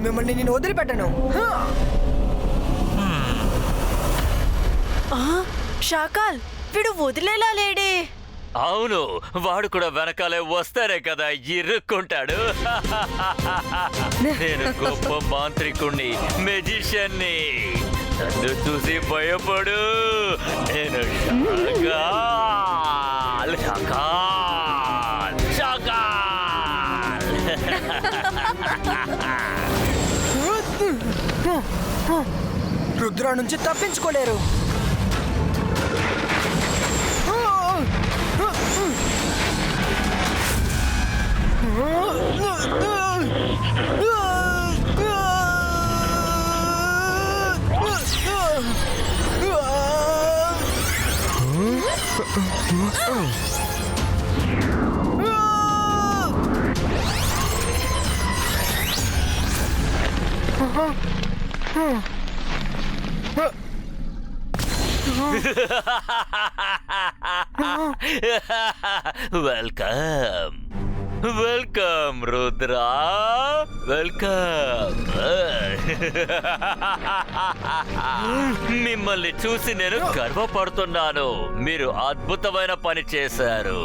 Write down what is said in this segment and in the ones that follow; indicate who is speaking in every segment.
Speaker 1: మిమ్మల్ని నేను వదిలిపెట్టను.
Speaker 2: షాకాల్, వీడు వదిలేలా లేడే.
Speaker 3: అవును, వాడు కూడా వెనకాలే వస్తారే కదా ఇరుక్కుంటాడు. నేను గొప్ప మాంత్రికుణ్ణి, మెజిషియన్ని. నన్ను చూసి భయపడు. నేను షాకాల్, షాకాల్, షాకాల్.
Speaker 1: రుద్ర నుంచి తప్పించుకోలేరు.
Speaker 3: Welcome, welcome Rudra, welcome. మిమ్మల్ని చూసి నేను గర్వపడుతున్నాను. మీరు అద్భుతమైన పని చేశారు.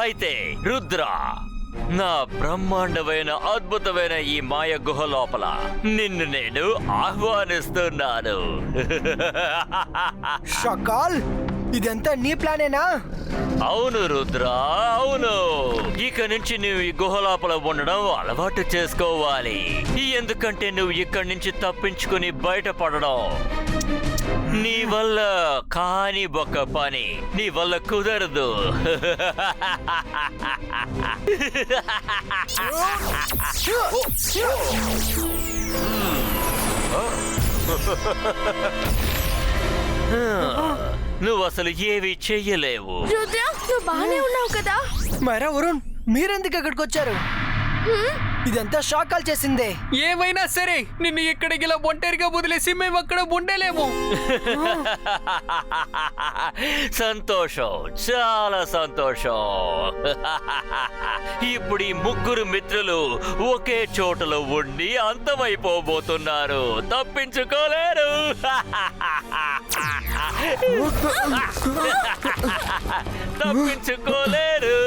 Speaker 3: అయితే రుద్రా, నా బ్రహ్మాండమైన అద్భుతమైన ఈ మాయ గుహ లోపల నిన్ను నేను ఆహ్వానిస్తున్నాను.
Speaker 1: షకాల్, ఇదంతా నీ ప్లానేనా?
Speaker 3: అవును రుద్రా, అవును. ఇక నుంచి నువ్వు ఈ గుహ లోపల ఉండడం అలవాటు చేసుకోవాలి. ఎందుకంటే నువ్వు ఇక్కడి నుంచి తప్పించుకుని బయటపడడం నీ వల్ల కాని ఒక పని. నీ వల్ల కుదరదు. నువ్వు అసలు ఏవి చెయ్యలేవు.
Speaker 2: రుద్ర, నువ్వు బానే ఉన్నావు కదా?
Speaker 1: మైరా, వరుణ్, మీరెందుకు ఇక్కడికి వచ్చారు? ఇదంతా షాకాల్ చేసిందే.
Speaker 4: ఏమైనా సరే నిన్ను ఇక్కడికి ఇలా ఒంటరిగా వదిలేసి మేము అక్కడ ఉండలేము.
Speaker 3: సంతోషం, చాలా సంతోషం. ఇప్పుడు ఈ ముగ్గురు మిత్రులు ఒకే చోటలో ఉండి అంతమైపోబోతున్నారు. తప్పించుకోలేరు. తప్పించుకోలేరు.